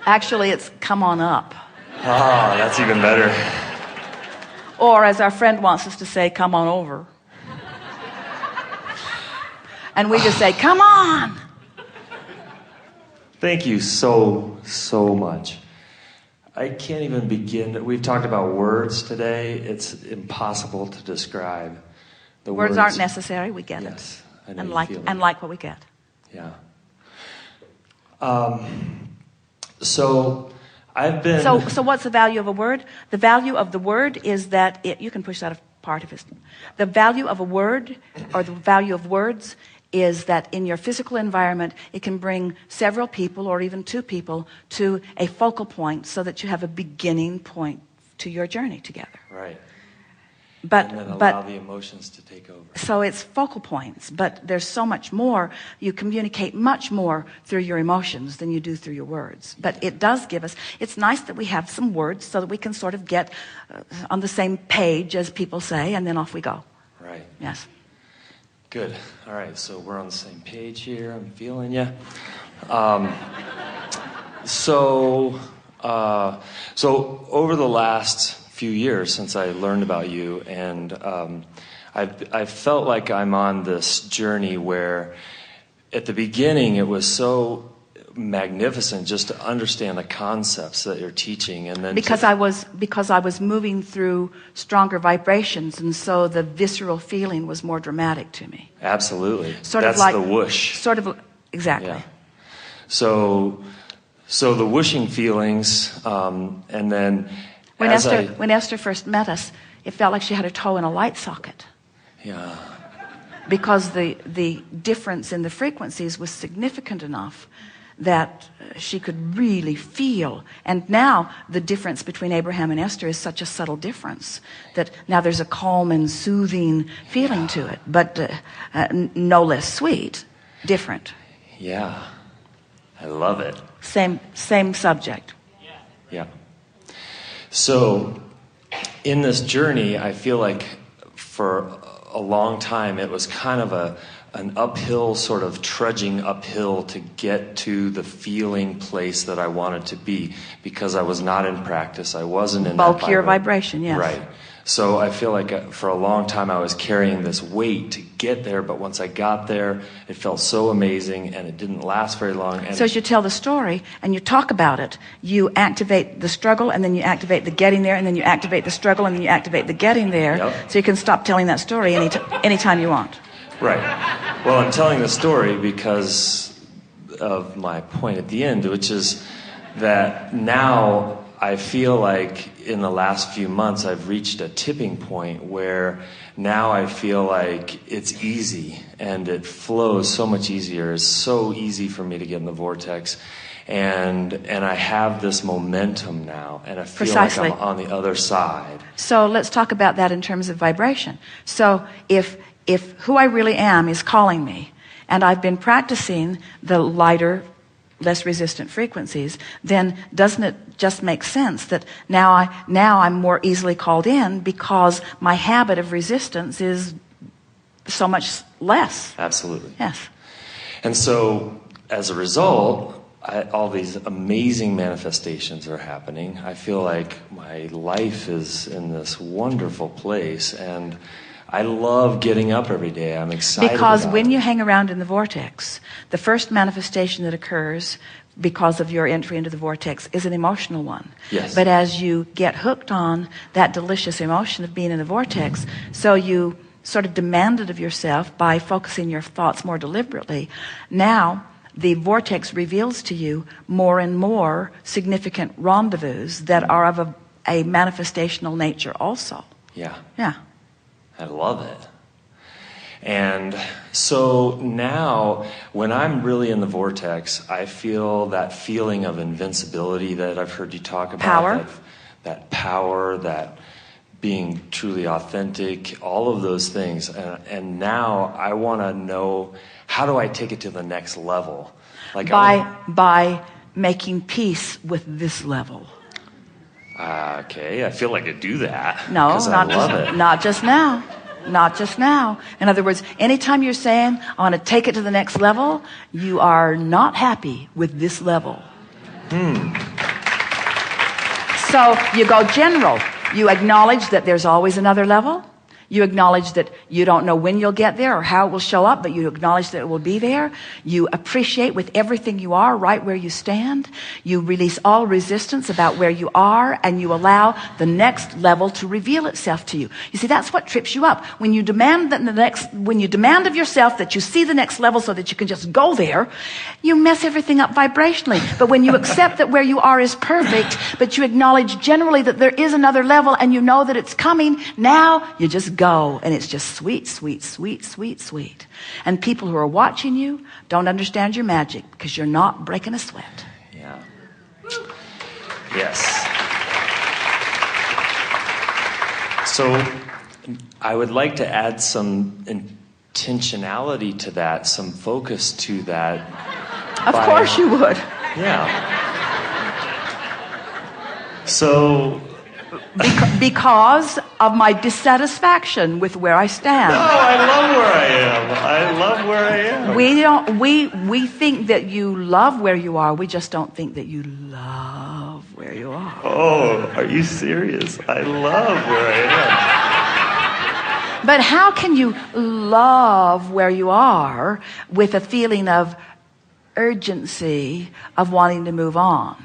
Actually, it's come on up. Ah, that's even better. Or as our friend wants us to say, come on over. And we just say, come on. Thank you so much. I can't even begin. We've talked about words today. It's impossible to describe. The words aren't necessary. We get yes, it. I know And like what we get. Yeah. So I've been. So what's the value of a word? The value of the word is that you can push that part of it. The value of a word, or the value of words, is that in your physical environment, it can bring several people or even two people to a focal point so that you have a beginning point to your journey together. Right. But, and then allow the emotions to take over. So it's focal points, but there's so much more. You communicate much more through your emotions than you do through your words. But it does give us, it's nice that we have some words so that we can sort of get on the same page, as people say, and then off we go. Right. Yes. Good. All right, so we're on the same page here. I'm feeling you. So over the last few years since I learned about you, and I've felt like I'm on this journey where at the beginning it was so magnificent just to understand the concepts that you're teaching, and then because I was moving through stronger vibrations, and so the visceral feeling was more dramatic to me. Absolutely. That's the whoosh. Sort of exactly. Yeah. So the whooshing feelings, and then when Esther first met us, it felt like she had her toe in a light socket. Yeah. Because the difference in the frequencies was significant enough that she could really feel. And now the difference between Abraham and Esther is such a subtle difference that now there's a calm and soothing feeling to it, but no less sweet, different. Yeah, I love it. Same subject. Yeah. So in this journey, I feel like for a long time it was kind of an uphill, sort of trudging uphill to get to the feeling place that I wanted to be, because I was not in practice. I wasn't in bulkier vibration, yes. Right. So I feel like for a long time I was carrying this weight to get there, but once I got there, it felt so amazing, and it didn't last very long. And so as you tell the story and you talk about it, you activate the struggle, and then you activate the getting there, and then you activate the struggle, and then you activate the getting there. Yep. So you can stop telling that story anytime you want. Right. Well, I'm telling the story because of my point at the end, which is that now I feel like in the last few months I've reached a tipping point where now I feel like it's easy and it flows so much easier. It's so easy for me to get in the vortex, and I have this momentum now, and I feel Precisely. like I'm on the other side. So let's talk about that in terms of vibration. So if who I really am is calling me, and I've been practicing the lighter, less resistant frequencies, then doesn't it just make sense that now I'm more easily called in because my habit of resistance is so much less? Absolutely. Yes. And so as a result, all these amazing manifestations are happening. I feel like my life is in this wonderful place, and I love getting up every day. I'm excited because when it. you hang around in the vortex, the first manifestation that occurs because of your entry into the vortex is an emotional one. Yes. But as you get hooked on that delicious emotion of being in the vortex, so you sort of demand it of yourself by focusing your thoughts more deliberately. Now the vortex reveals to you more and more significant rendezvous that are of a manifestational nature also. Yeah. Yeah. I love it. And so now when I'm really in the vortex, I feel that feeling of invincibility that I've heard you talk about. Power. That power, that being truly authentic, all of those things. And now I want to know, how do I take it to the next level? Like by making peace with this level. Okay, I feel like I do that. No, not just now. Not just now. In other words, anytime you're saying, I want to take it to the next level, you are not happy with this level. So you go general. You acknowledge that there's always another level. You acknowledge that you don't know when you'll get there or how it will show up, but you acknowledge that it will be there. You appreciate with everything you are right where you stand. You release all resistance about where you are, and you allow the next level to reveal itself to you. You see, that's what trips you up. When you demand of yourself that you see the next level so that you can just go there, you mess everything up vibrationally. But when you accept that where you are is perfect, but you acknowledge generally that there is another level and you know that it's coming, now you just go, and it's just sweet, sweet, sweet, sweet, sweet. And people who are watching you don't understand your magic because you're not breaking a sweat. Yeah. Yes. So I would like to add some intentionality to that, some focus to that. Of course you would. Yeah. So because of my dissatisfaction with where I stand. No, I love where I am. I love where I am. We think that you love where you are. We just don't think that you love where you are. Oh, are you serious? I love where I am. But how can you love where you are with a feeling of urgency of wanting to move on?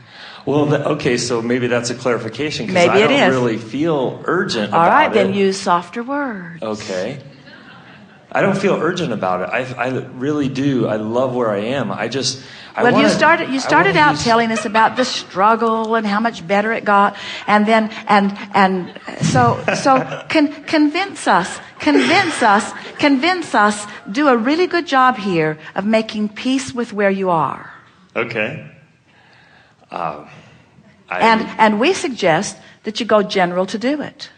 Well, okay, so maybe that's a clarification because I don't really feel urgent about it. All right, then use softer words. Okay. I don't feel urgent about it. I really do. I love where I am. You started out telling us about the struggle and how much better it got, and then so convince us. Do a really good job here of making peace with where you are. Okay. And we suggest that you go general to do it.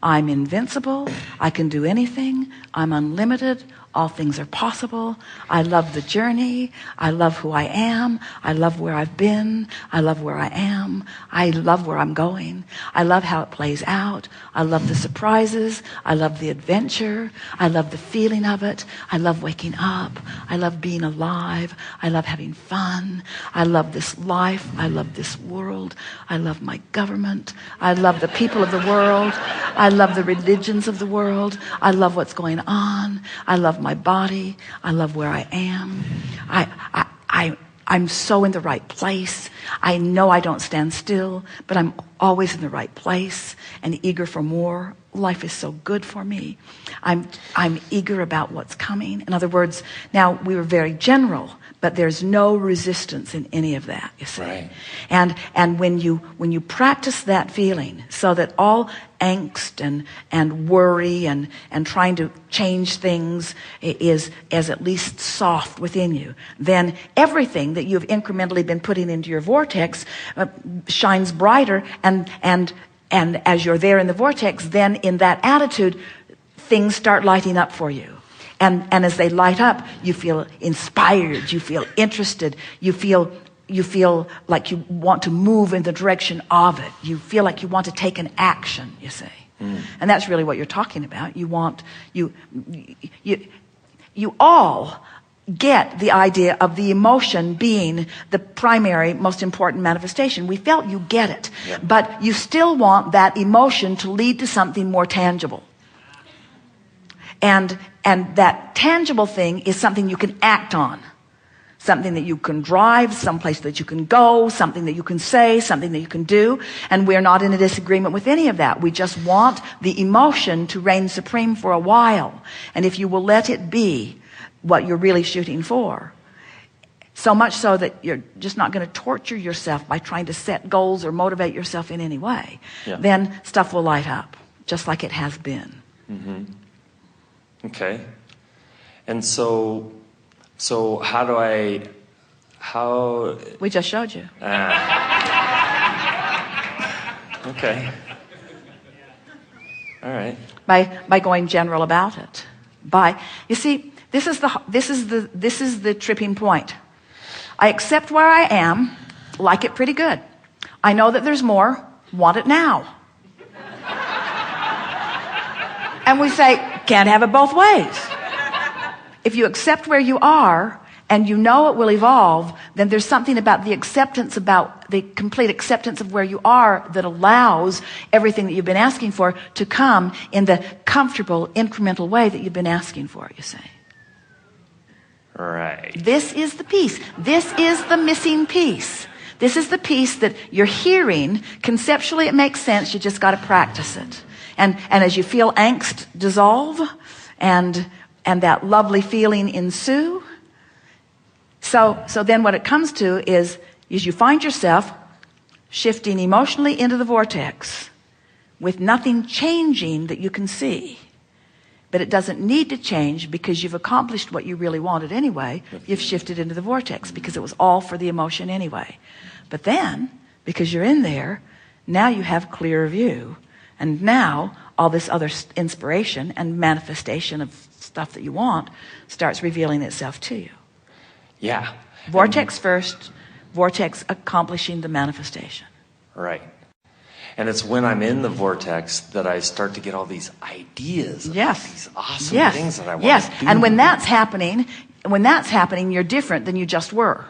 I'm invincible. I can do anything. I'm unlimited. All things are possible. I love the journey. I love who I am. I love where I've been. I love where I am. I love where I'm going. I love how it plays out. I love the surprises. I love the adventure. I love the feeling of it. I love waking up. I love being alive. I love having fun. I love this life. I love this world. I love my government. I love the people of the world. I love the religions of the world. I love what's going on. I love my body. I love where I am. I'm so in the right place. I know I don't stand still, but I'm always in the right place and eager for more. Life is so good for me. I'm eager about what's coming. In other words, now we were very general, but there's no resistance in any of that, you see. Right. And when you practice that feeling, so that all angst and worry and trying to change things is as at least soft within you, then everything that you've incrementally been putting into your vortex shines brighter, and as you're there in the vortex, then in that attitude, things start lighting up for you. And as they light up, you feel inspired, you feel interested, you feel like you want to move in the direction of it. You feel like you want to take an action, you see. And that's really what you're talking about. You all get the idea of the emotion being the primary, most important manifestation. We felt you get it. Yeah. But you still want that emotion to lead to something more tangible. And that tangible thing is something you can act on. Something that you can drive, someplace that you can go, something that you can say, something that you can do. And we're not in a disagreement with any of that. We just want the emotion to reign supreme for a while. And if you will let it be what you're really shooting for, so much so that you're just not going to torture yourself by trying to set goals or motivate yourself in any way, then stuff will light up, just like it has been. Mm-hmm. Okay. And so how we just showed you. Okay. All right. By going general about it. You see, this is the tripping point. I accept where I am, like it pretty good. I know that there's more, want it now. And we say, can't have it both ways. If you accept where you are and you know it will evolve, then there's something about the acceptance, about the complete acceptance of where you are, that allows everything that you've been asking for to come in the comfortable, incremental way that you've been asking for, you see. Right. This is the piece. This is the missing piece. This is the piece that you're hearing. Conceptually, it makes sense. You just got to practice it. And as you feel angst dissolve and that lovely feeling ensue, so then what it comes to is you find yourself shifting emotionally into the vortex with nothing changing that you can see. But it doesn't need to change because you've accomplished what you really wanted anyway. You've shifted into the vortex because it was all for the emotion anyway. But then, because you're in there, now you have clearer view. And now all this other inspiration and manifestation of stuff that you want starts revealing itself to you. Yeah. Vortex first, vortex accomplishing the manifestation. Right. And it's when I'm in the vortex that I start to get all these ideas of these awesome things that I want to do. And when that's happening, you're different than you just were.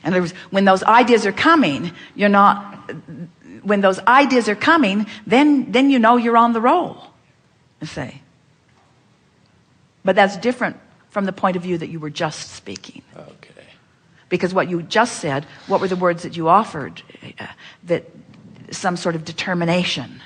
In other words, when those ideas are coming, when those ideas are coming, then you know you're on the roll, you see. But that's different from the point of view that you were just speaking. Okay. Because what you just said, what were the words that you offered? That some sort of determination.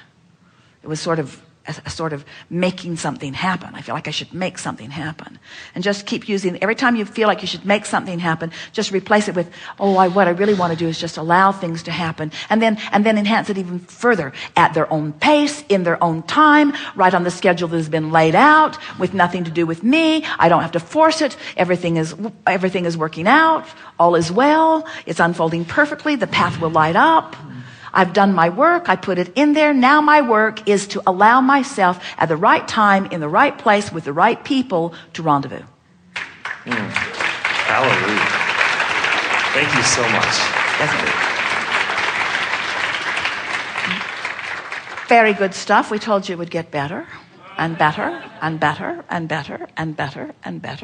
It was sort of a sort of making something happen. I feel like I should make something happen. And just keep using, every time you feel like you should make something happen, just replace it with, what I really want to do is just allow things to happen. And then enhance it even further at their own pace, in their own time, right on the schedule that has been laid out, with nothing to do with me. I don't have to force it. Everything is working out. All is well. It's unfolding perfectly. The path will light up. I've done my work. I put it in there. Now my work is to allow myself at the right time, in the right place, with the right people to rendezvous. Hallelujah. Thank you so much. Very good stuff. We told you it would get better and better and better and better and better and better.